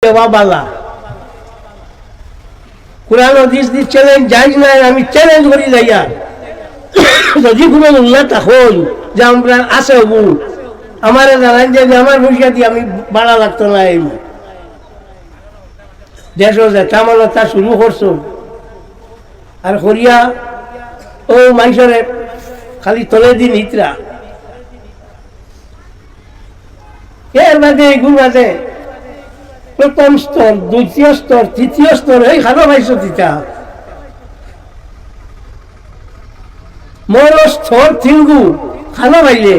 দেওয়া বালা কোরআন হাদিস দি চ্যালেঞ্জ যাই না আমি চ্যালেঞ্জ করি যাইয়া যদি কোনো উল্লাহ হল যে আমরা আছে হবু আমার জানাই যে আমার পয়সা দিয়ে আমি বাড়া লাগতো না এই দেশ যেটা শুরু করছো আর করিয়া ও মানুষের খালি তলে দিন হিতরা এর মাঝে এগুলো মাঝে প্রথম স্তর দ্বিতীয় স্তর তৃতীয় স্তর এই খানো পাইছো তিতা মোর স্তর থিঙ্গু খানো পাইলে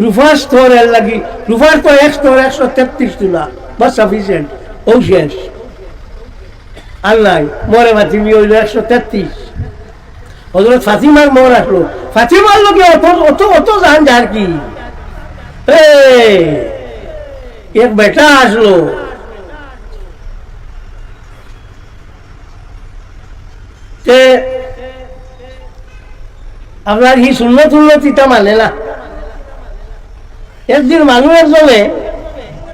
রুফার স্তর এর লাগি রুফার তো এক স্তর 133 তোলা বা সাফিসিয়েন্ট ও শেষ আর নাই মরে ফাতিমি হইল 133 হযরত ফাতিমার মোর আসলো ফাতিমার লোকে অত অত জান যার কি এক বেটা আসলো আপনার এই সুন্নত উন্নতিটা মানে না একদিন মানুষ একজনে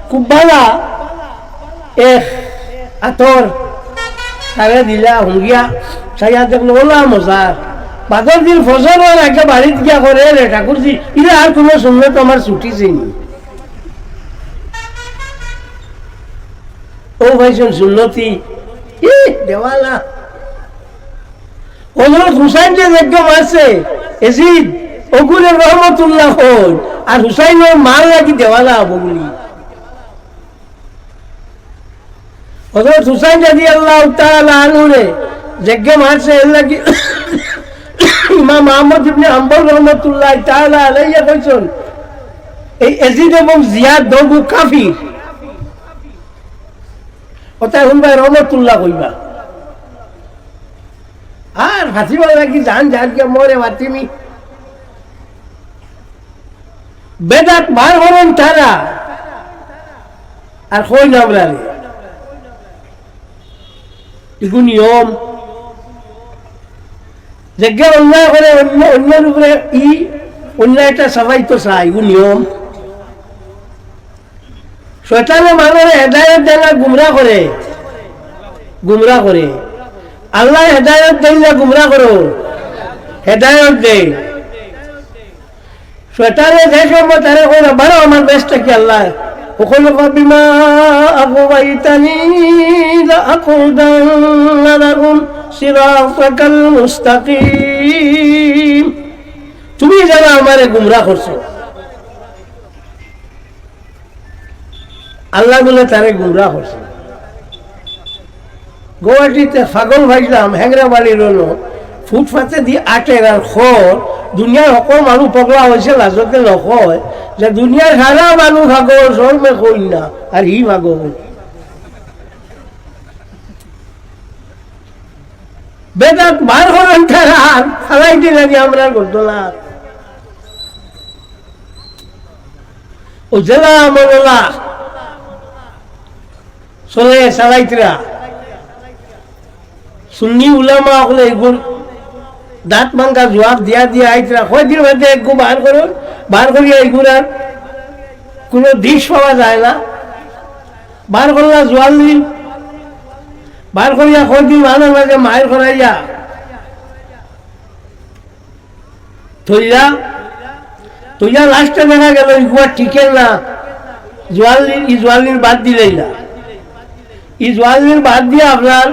খুব ভালা এক আতর তারে দিলা হুঙ্গিয়া সাইয়া দেখলো ওলা মজার বাদর দিন ফজর একটা বাড়িতে গিয়া করে রে ঠাকুরজি ইরে আর কোনো সুন্নত আমার ছুটিছে নি ও ভাইজন সুন্নতি দেওয়ালা হযরত হুসাইন যে যজ্ঞ আছে এজিদ ওগুলো রহমতুল্লাহ হল আর হুসাইনের মার লাগি দেওয়ালা বগুলি হযরত হুসাইন রাদিয়াল্লাহু তাআলা আনহুরে যজ্ঞ মারছে এর লাগি ইমাম আহমদ ইবনে হাম্বল রহমাতুল্লাহ তাআলা আলাইহি কইছেন এই এজিদ এবং জিয়াদ দগু কাফির ওটা হুনবা রহমাতুল্লাহ কইবা আর ফাতিমা লাগি জান জানকে মরে ফাতিমি বেদাত বার হরেন তারা আর কই নাম রালে এগু নিয়ম যজ্ঞ অন্যায় করে অন্যের উপরে অন্যায়টা সবাই তো চায় এগু নিয়ম শয়তানে মানুষের হেদায়েত দেয় না গুমরা করে আল্লাহ হেদায়েত দেয় না গুমরা করো হেদায়েত দেয় শয়তানে যে সময় তারে কই না বারো আমার বেশটা কি আল্লাহ ওখানে বিমা আগুবাইতানি লাআকুদান্না লাহুম সিরাতাকাল মুস্তাকিম তুমি যারা আমারে গুমরাহ করছো আল্লাহ বলে তারে গুমরাহ করছে গুয়াহাটিতে পাগল ভাইলাম হ্যাংরা বাড়ির হলো ফুটপাতে দিয়ে আটের আর খর দুনিয়ার সকল মানুষ পগলা হয়েছে লাজতে নকয় যে দুনিয়ার সারা মানুষ ভাগল সর্বে কই না আর হি ভাগল বেদাত বার হলেন তারা ফালাই দিলেন আমরা ঘটনা ও জেলা মরলা চলে চালাইতরা সুন্নি উলামা হলে এগুলো দাঁত ভাঙ্গা জবাব দিয়া আইতরা কয়দিন মধ্যে একগু বার করিয়া এগুলার কোনো দিশ পাওয়া যায় না বার করলা জোয়ালি বার করিয়া কয়দিন মানুষ মাঝে মায়ের করাইয়া থইয়া লাস্টে দেখা গেল এগুলা টিকেন না জোয়ালির বাদ দিলেই না এই জোয়ালির বাদ দিয়ে আপনার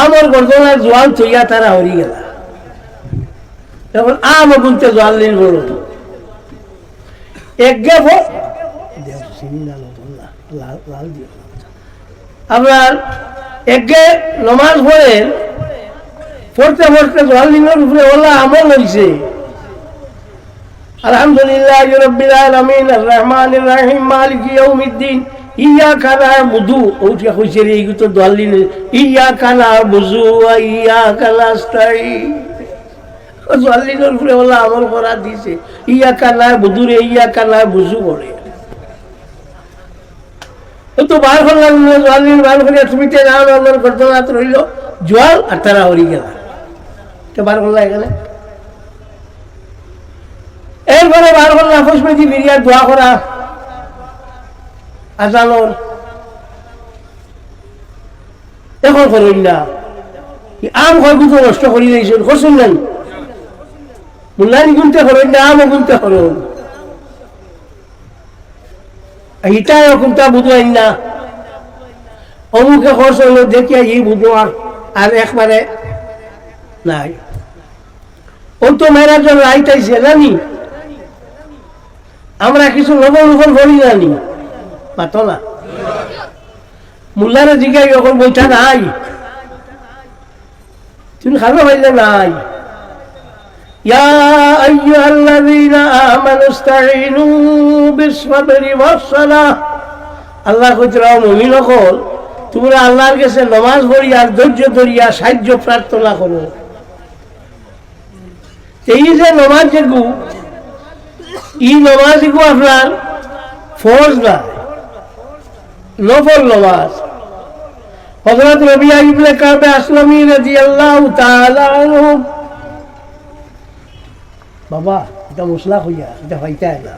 আমার গর্দনা জোয়াল থইয়া তারা হরি গেল তখন আমার বলতে জোয়ালির বড় আপনার একে নমাজ পড়তে জোয়ালিনের উপরে ওলা আমল হয়েছে আলহামদুলিল্লাহ রাব্বিল আলামিন আর রহমানির রহিম মালিক ইয়াউমিদ্দিন ইয়াকা না'বুদু ওটা কইছে রে এই তো দলিল ইয়াকা না'বুদু ওয়া ইয়াকা নাস্তাইন ও দলিলের উপরে ওলা আমল করা দিয়েছে ইয়াকা না'বুদু রে ইয়াকা না'বুদু বলে ও তো বার করলাম দলিল বার করে তুমি তে নাম আমার ঘটনা রইল জোয়াল আর তারা হরি গেল তে বার করলা এখানে এরপরে বার করলা ফুসমেজি বিরিয়ার দোয়া করা আজানোর এখন করেন না আম হয় বুঝো নষ্ট করি দিয়েছেন করছেন নাই মুল্লানি গুনতে করেন না আমও গুনতে করেন ইটা এরকমটা বুঝলেন না অমুকে খরচ হইল দেখিয়া ই বুঝো আর একবারে নাই ও তো মেয়েরা জন্য আইতাইছে জানি আমরা কিছু লবণ উপর বলি জানি পাতো না মুল্লারা জিজ্ঞাসা যখন বইটা নাই তুমি খাবে পাইলে নাই ইয়া আইয়ুহাল্লাযীনা আমানু ইসতাঈনু বিস-সাবরি ওয়াস-সালাহ আল্লাহ কইরা মুমিন হল তোমরা আল্লাহর কাছে নামাজ পড়ি আর ধৈর্য ধরিয়া সাহায্য প্রার্থনা করো এই যে নামাজ যেগু এই নামাজ এগু আপনার ফরজ না নফল নামাজ হযরত রবিয়া ইবনে কাব আসলামী রাদিয়াল্লাহু তাআলা আনহু বাবা এটা মশলা হইয়া এটা হইতা না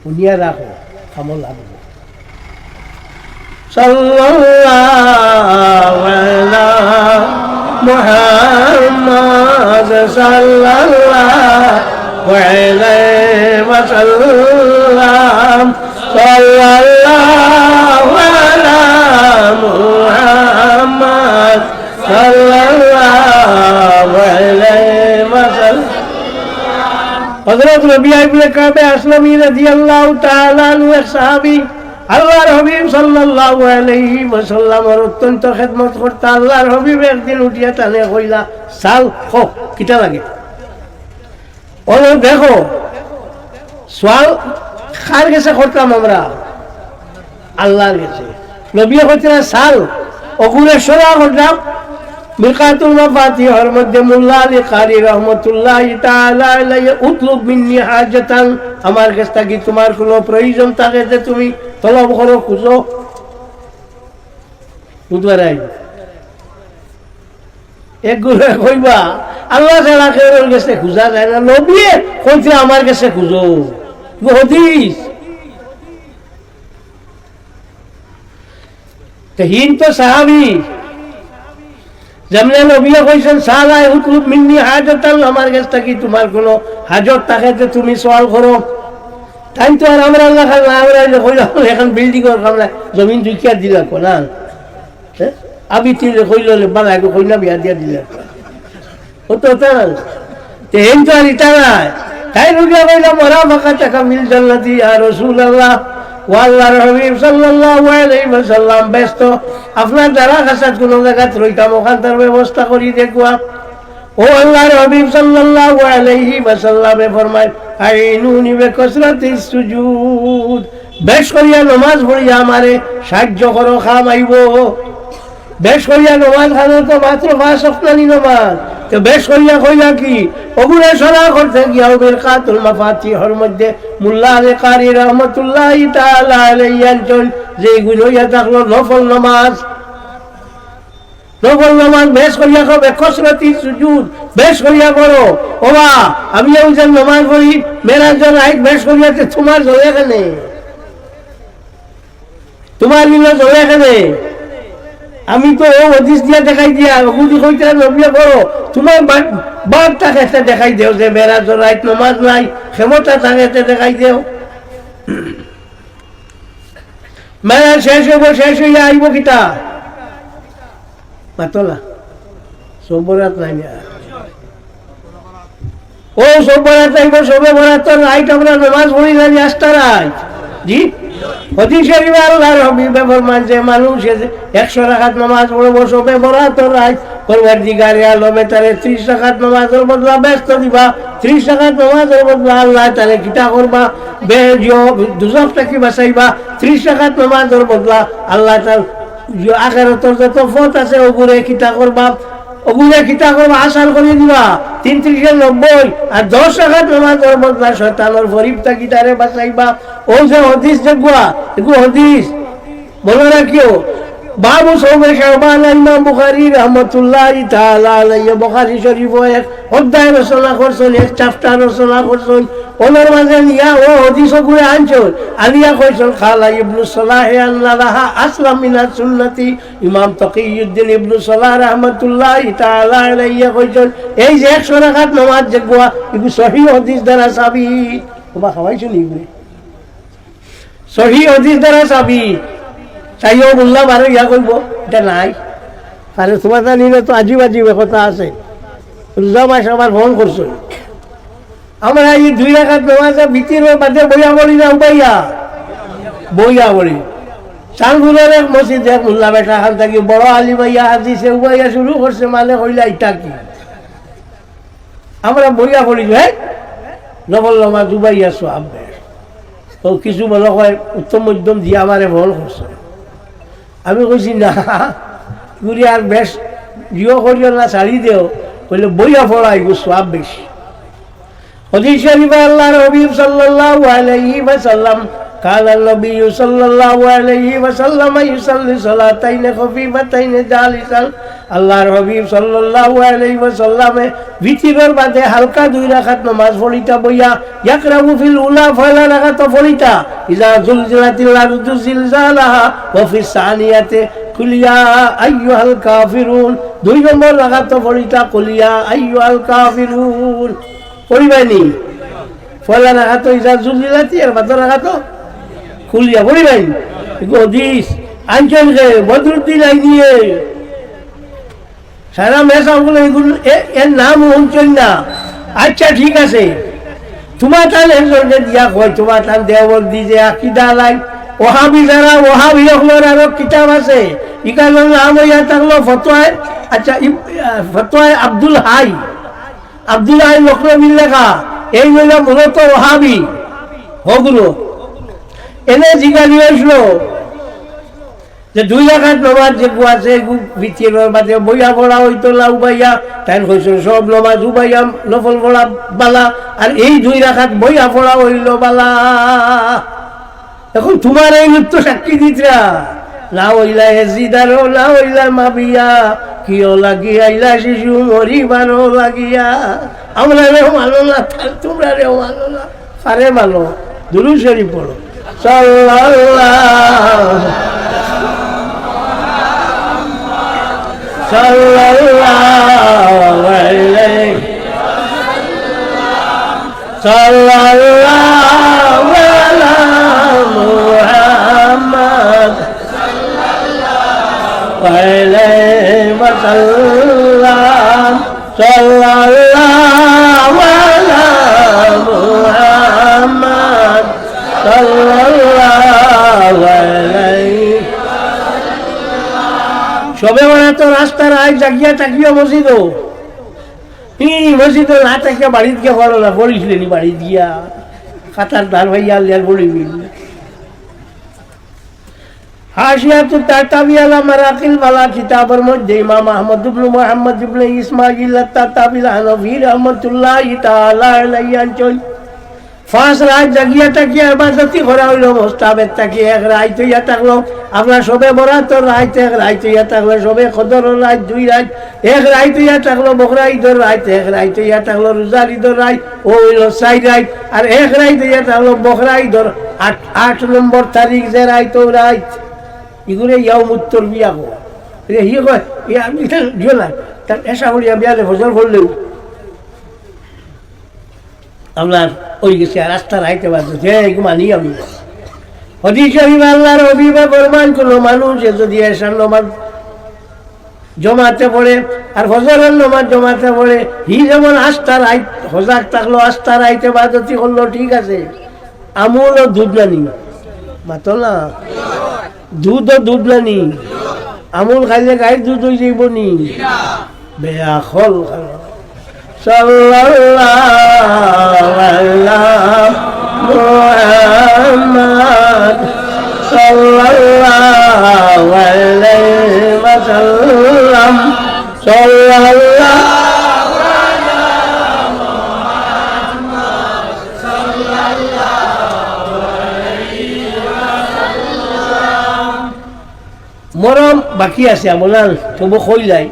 উনিয়া রাখো আমল লাগবে সাল্লাল্লাহু আলা মুহাম্মাদ সাল্লাল্লাহু আলাইহি ওয়াসাল্লাম সাল্লাল্লাহু আলা মুহাম্মাদ সাল্লাল্লাহু আলাইহি ওয়াসাল্লাম হযরত রবিয়া ইবনে কাব আসলামী রাদিয়াল্লাহু তাআলা আনহু এক সাহাবী আল্লাহর হাবিব সাল্লাল্লাহু আলাইহি ওয়াসাল্লামের অত্যন্ত খেদমত করতে আল্লাহর হাবিব একদিন উঠিয়া টানে কইলা সাল খো কিটা লাগে ওরে দেখো সোয়াল কার কাছে করতাম আমরা আল্লাহর কাছে নবী কইতেন সাল ওগুলো সরা করতাম মিকাতুল মাফাতিহর মধ্যে মোল্লা আলী কারি রহমতুল্লাহি তাআলা আলাইহি উতলুব মিন্নি হাজাতান আমার কাছে কি তোমার কোনো প্রয়োজন থাকে যে তুমি তলব করো খুঁজো বুঝবারাই একগুলো কইবা আল্লাহ ছাড়া কেউ কাছে খুঁজা যায় না নবী কইতে আমার কাছে খুঁজো হাদিস তো হিন তো সাহাবী যেমন নবী কইছেন সালাহ উতলুব মিন্নি হাজাতান আমার কাছে কি তোমার কোনো হাজত থাকে যে তুমি সওয়াল করো তাই তো আর আমরা আল্লাহ খাল্লা আমরা কইলাম এখন বিল্ডিং এর কামলা জমিন দুইকিয়া দিলা কোনান আবি তিলে কইলে বালা গো কইনা বিয়া দিয়া দিলা ও তো তার তে হেন তো আর ইটা নাই তাই রুগিয়া কইলা মরা ফাকা টাকা মিল জান্নাতি ইয়া রাসূলুল্লাহ ওয়া আল্লাহর হাবিব সাল্লাল্লাহু আলাইহি ওয়াসাল্লাম ব্যস্ত আপনার দ্বারা কাছে কোন জায়গায় রইতাম ওখানটার ব্যবস্থা করি দেখবা ও আল্লাহর হাবিব সাল্লাল্লাহু আলাইহি ওয়াসাল্লামে ফরমায় আইনুনি বিকাসরাতিস সুজুদ বেশ করিয়া নামাজ পড়িয়া আমারে সাহায্য করো খামাইব বেশ করিয়া নামাজ খানো তো মাত্র 5 ওয়াক্ত নামাজ তো বেশ করিয়া কইলা কি ওগুলো সরা করতে গিয়া মিকাতুল মাফাতিহর মধ্যে মোল্লা আলী কারি রহমাতুল্লাহি তাআলা আলাইহি আনচল যেগুলো ইয়া থাকলো নফল নামাজ বেশ করিয়া করবে কসরতি সুজুদ বেশ করিয়া করো ওবা আমি ওই নামাজ পড়ি মেরাজের রাইট বেশ করিয়াতে তোমার জলে এখানে তোমার মিলে জলে এখানে আমি তো ও হাদিস দিয়া দেখাই দিয়া বুঝি কইতে নবী করো তোমার বাপটা কাছে দেখাই দেও যে মেরাজের রাইট নামাজ নাই ক্ষমতা থাকে দেখাই দেও মেরাজ শেষ হইয়া আইব কিতা পাতলা সবরাত নাই ও সবরাত আইব সবে বরাত রাইট আমরা নামাজ পড়ি না আস্তা রাইট জি হাদিস শরীফে আল্লাহর হাবিব ফরমান যে মানুষ 100 রাকাত নামাজ পড়বে সবে বরাত রাইট পরওয়ারদিগারে আলমে তারে 30 রাকাত নামাজের বদলা ব্যস্ত দিবা 30 রাকাত নামাজের বদলা আল্লাহ তারে কিতা করবা বেজো দুজক থেকে বাঁচাইবা 30 রাকাত নামাজের বদলা আল্লাহ তার আখেরাতের যত পথ আছে ওগুলো কিতা করবা আসার করে দিবা 33-90 আর 10 রাকাত নামাজের বদলা শয়তানের ফরিবতা কিতারে বাঁচাইবা ও যে হাদিস দেখবা এগু হাদিস বলো না কেউ বাবু সৌমে শাহবান ইমাম বুখারী রাহমাতুল্লাহি তাআলা আলাইহি বুখারী শরীফ এক অধ্যায় রচনা করছেন, এক চ্যাপ্টার রচনা করছেন। ওনার মাঝে নিয়া ও হাদিস গুলো আনছেন, আলিয়া কইছেন খালা ইবনে সালাহ আল্লাহা আসলাম মিনাস সুন্নতি। ইমাম তাকিউদ্দিন ইবনে সালাহ রাহমাতুল্লাহি তাআলা আলাইহি কইছেন এই যে 100 রাকাত নামাজ যেগুলা এগুলো সহিহ হাদিস দ্বারা সাবিত। ওবা খাওয়াইছো নি এগুলো সহিহ হাদিস দ্বারা সাবিত। চাইও বললাম আরো ইয়া করবো, এটা নাই। আরে তোমার জানি না তো আজিব আজিব কথা আছে। রোজা মাস আমার ফোন করছো, আমরা এই 2 রাকাত নামাজে ভিতরে বাদে বইয়া বলি না, উবাইয়া বইয়া বলি। চালগুলোর এক মসজিদ এক মোল্লা বেটা হাল থাকি বড় আলী ভাইয়া হাদিসে উবাইয়া শুরু করছে, মানে হইলা ইটা কি আমরা বইয়া বলি। হ্যাঁ নবল নামাজ উবাইয়া সব তো কিছু বলো হয় উত্তম মধ্যম দিয়ে আমারে ভুল করছে। আমি কইছি না ঘুরি আর বেশ জিও করিও না, ছাড়ি দেও, বললে বইয়া পড়া এগুলো সব বেশি। হাদিস শরীফে আল্লাহর হাবিব সাল্লাল্লাহু আলাইহি ওয়াসাল্লাম قال النبي صلى الله عليه وسلم يصلي صلاتين خفيفتين جالسا। আল্লাহর হাবিব সাল্লাল্লাহু আলাইহি ওয়াসাল্লাম ভিতরের বাদে হালকা 2 রাকাত নামাজ পড়িতা বইয়া, ইয়াকরাউ ফিল উলা ফালা রাকাত পড়িতা ইজা জুলজিলাতিল আরদু জিলজালাহা ওয়া ফিস সানিয়াতি কুল ইয়া আইয়ুহাল কাফিরুন। 2 নম্বর রাকাত পড়িতা কুল ইয়া আইয়ুহাল কাফিরুন পড়িবানি। ফালা রাকাত ইজা জুলজিলাতি আর বাদ রাকাত খুলিয়া বলি ভাই হাদিস আনছেন যে বদরুদ্দিন আইনিয়ে সারা মেসাগুলো এগুলো এর নাম শুনছেন না। আচ্ছা ঠিক আছে, তোমার তান একজনকে দিয়া কয়, তোমার তান দেওবর দি যে আকিদা লাই ওহাবি যারা ওহাবি হলোর আরো কিতাব আছে, ইকানোর নাম হইয়া থাকলো ফতোয়ায়। আচ্ছা ফতোয়ায় আব্দুল হাই লক্ষ্ণবীর লেখা, এইগুলো মূলত ওহাবি হগুলো এনে জিজ্ঞাসা হয়েছিল যে 2 রাকাত নামাজ যেগুলো আছে ভিতরের বাদে বইয়া পড়া হইতো না উবাইয়া, তাই কইছিল সব নামাজ উবাইয়া নফল পড়া বালা, আর এই 2 রাকাত বইয়া পড়া হইল বালা। এখন তোমার এই উত্তর সাক্ষী দিতরা না হইলা এজিদারও না হইলা মাবিয়া, কিও লাগি আইলা শিশু মরিবারও লাগিয়া। আমরা রেও মানো না, তোমরা রেও মানো না, পারে মানো। দুরূদ শরীফ পড়ো সাল্লাল্লাহু সাল্লাল্লাহু আলাইহি সাল্লাল্লাহু আলা মুহাম্মদ সাল্লাল্লাহু আলাইহি ওয়াসাল্লাম সাল্লাল্লাহু আলা মুহাম্মদ সাল্লাল্লাহু আলাইহি। সবে ওরা তো রাস্তার আয় জাগিয়া তাকিয়া মসজিদ মসজিদ না তাকিয়া বাড়িতে গিয়ে হলো না, বলিসলেনি বাড়ি দিয়া খাতার ধার ভাইয়া আলিয়ার বলিবি। হাসিয়াতু তাতাবি আলা মারাকিল বালা কিতাবের মধ্যে ইমাম আহমদ ইবনে মুহাম্মদ ইবনে ইসমাঈল আত-তাতাবি হানাফি রাহমাতুল্লাহি তাআলা আলাইহি আনছেন 5 রাত জাগিয়া তাকিয়া ইবাদতি করা হইল মোস্তাবেদ তাকিয়া 1 রাত হইয়া থাকলো। আপনার সবে বরাতর রাত 1 রাত হইয়া থাকলো, সবে কদরের রাত 2 রাত, 1 রাত হইয়া থাকলো বকরা ঈদের রাত, 1 রাত হইয়া থাকলো রোজার ঈদের রাত, ও হইল 4 রাত, আর 1 রাত হইয়া থাকলো বকরা ঈদের 8 নম্বর তারিখ যে রাত ও রাত এগুলো ইয়াউমুত তারবিয়া গো। হি কয় ইয়া আমি দিও না, তার এসা হইয়া বিয়ালে ফজর করলেও আপনার ওই গেছে রাস্তার আইতে পারতো যে মানি আমি। হাদিস শরীফে আল্লাহর হাবিব ফরমান করলো মানুষ যদি এশার নামাজ জমাতে পড়ে আর ফজরের নামাজ জমাতে পড়ে, হি যেমন আস্থার আই হজাক থাকলো, আস্থার আইতে বাদতি করলো ঠিক আছে, আমুল ও দুধ নানি মাতো না, দুধ ও দুধ নানি, আমুল খাইলে গায়ের দুধ হয়ে যাইব নি বেয়া খল খালো। সাল্লাল্লাহু আলা মুহাম্মদ সাল্লাল্লাহু আলাইহি ওয়াসাল্লাম সাল্লাল্লাহু আলা মুহাম্মদ সাল্লাল্লাহু আলাইহি ওয়াসাল্লাম। মরম বাকি আছে বলার তবু কই যায়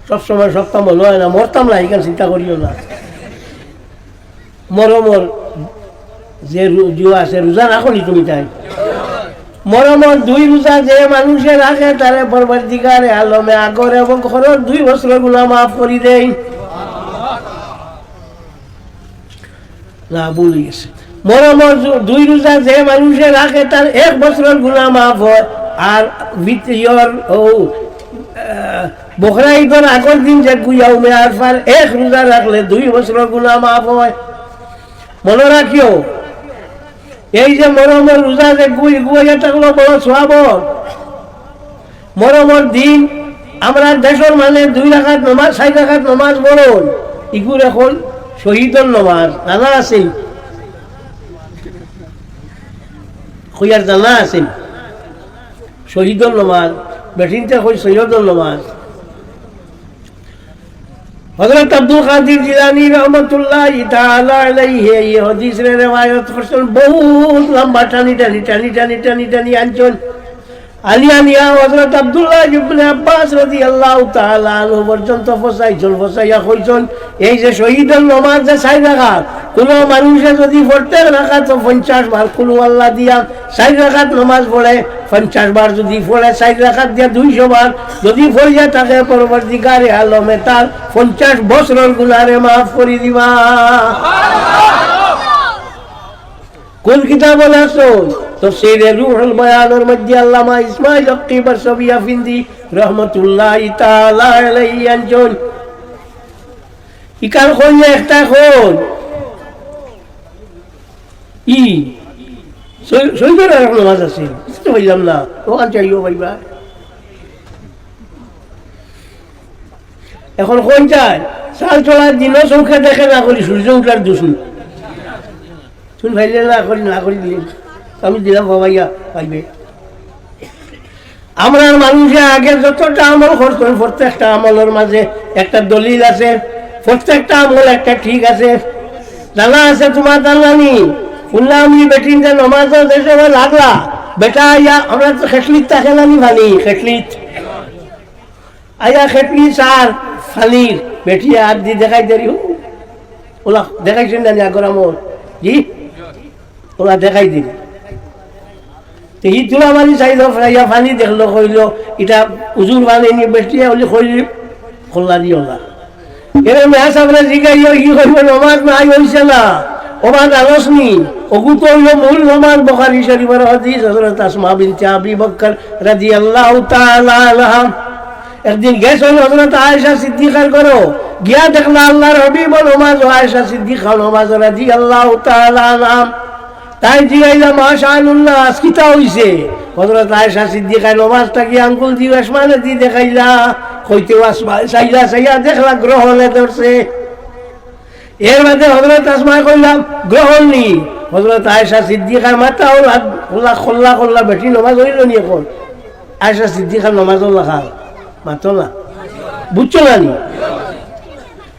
সবসময় সপ্তাহ মনে হয় না, মরতাম না, এখানে চিন্তা করিও না। মরমর যে আছে রোজা রাখনি তুমি তাই মরমর 2 রোজা যে মানুষে রাখে তারে পরবর্তীকারে আলমে আগর এবং খরচ 2 বছর গুনাহ মাফ করে দেয়। না ভুলে গেছে, মরমর 2 রোজা যে মানুষে রাখে তার 1 বছরের গুনাহ মাফ হয়। আর বকরা ঈদের আগের দিন যে ইয়াউমে আরফার 1 রোজা রাখলে 2 বছরের গুনাহ মাফ হয়। মনে রাখিও এই যে মরমের রোজা যে গুইয়া থাকলো বড় সওয়াব। মরমের দিন আমরা দেশের মানে 2 রাকাত নামাজ 4 রাকাত নামাজ পড়ো, ইগুর এখন শহীদের নামাজ জানা আছে, কইয়ার জানা আছে শহীদের নামাজ, বেটিনতে কই সৈয়দের নামাজ। হযরত আব্দুল কাদির জিলানী রহমাতুল্লাহি তাআলা আলাইহি এই হাদিসের riwayat করছেন, বহুত লম্বা টানি টানি টানি টানি টানি টানি আনছেন। আলিয়া হযরত আব্দুল্লাহ ইবনে আব্বাস রাদিয়াল্লাহু তাআলা আনহু পর্যন্ত ফসাইয়া কইছেন, এই যে শহীদের নামাজ যে 4 রাকাত, কোন মানুষে যদি প্রত্যেক রাকাত 50 বার কুল আল্লাহ দিয়া 4 রাকাত নামাজ পড়ে, 50 বার যদি পড়ে 4 রাকাত দিয়া 200 বার যদি পড়িয়া থাকে, পরবর্তীকারে আলমে তার 50 বছরের গুনাহে মাফ করে দিবা। কোন কিতাব আছে? তাফসীরে রূহুল বায়ানের মধ্যে আল্লামা ইসমাঈল আক্কি বারসাবি আফিন্দি রাহমাতুল্লাহি তাআলা আলাইহি আনজন ইকাল কইয়া একটা কোন সৈয়দের নামাজ আছে তো বললাম না, ওখান চাইও ভাইবা এখন কোন চায় সাল চলার দিনও চৌখে দেখে না করি সূর্য উঠার দুষুন শুন ভাইলে না করি দিলেন আমি দিলাম ভাইয়া পাইবে। আমরা মানুষে আগে যতটা আমল করতেন প্রত্যেকটা আমলের মাঝে একটা দলিল আছে, প্রত্যেকটা আমল একটা ঠিক আছে, জানা আছে তোমার জানানি শুনলাম বেটিন যে নমাজ যে সময় লাগলা বেটা আইয়া আমরা তো খেটলিত থাকে নানি ভানি খেটলিত আইয়া খেটলি সার ফানির বেটি আর দি দেখাই দেরি ওলা দেখাইছেন জানি আগর আমল জি ওলা দেখাই দিল ই তোলা মারি চাইল ফ্রাইয়া পানি দেখলো কইল এটা উজুর পানি নি বেটিয়া বলি কইল খোলা দি ওলা এর মেয়া সামনে জিগাইও ই কইব নমাজ নাই হইছে না ওমান আলোচনি ওগু তো হইল মূল নমাজ বুখারী শরীফের হাদিস হযরত আসমা বিনতে আবি বকর রাদিয়াল্লাহু তাআলা আনহা একদিন গেছেন হযরত আয়েশা সিদ্দিকার করো গিয়া দেখলা আল্লাহর হাবিব নমাজ আয়েশা সিদ্দিকা নমাজ রাদিয়াল্লাহু তাআলা আনহা তাই জিগাইলা মাশাআল্লাহ আজকিতা হইছে হযরত আয়েশা সিদ্দিকা নমাজটা কি আঙ্গুল দিয়ে আসমানে দি দেখাইলা কইতে আসমান চাইলা দেখলা গ্রহণে ধরছে। এর মধ্যে হযরত আসমা কইলাম গ্রহণ নি, হযরত আয়েশা সিদ্দিকার মাথা খোল্লা বেটি নমাজ হইল নি এখন আয়েশা সিদ্দিকার নমাজ লেখা মাতো না বুঝছো না নি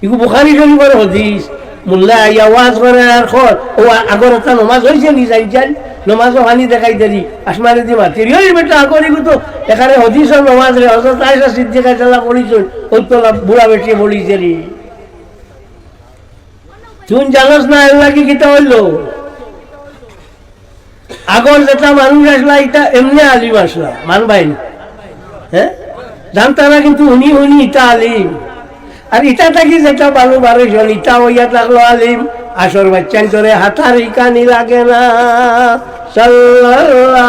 ইগু বুখারী শরীফের হাদিস মোল্লা আইয়া ওয়াজ করে আর খর ও আগর একটা নমাজ হয়েছে নি যাই নমাজও হানি দেখাই দেরি আসমানে দি মাতি ওই বেটা আগর ইগু তো এখানে হদিসের নমাজ রে হযরত আয়েশা সিদ্দিকা জালা পড়িছেন ওই তো বুড়া বেটি বলিছে রে তুই জানোস না আল্লাহ কি কিতা হইলো আগর যেটা মানুষ আসলা এটা এমনি আলিম আসলা মানবাই হ্যাঁ জানতা না কিন্তু উনি ইটা আলিম আর ইটা থাকি যেটা ভালো জন ইটা হইয়া থাকলো আলিম আসর বাচ্চান করে হাতার ইকানি লাগে না সাল্লাল্লাহু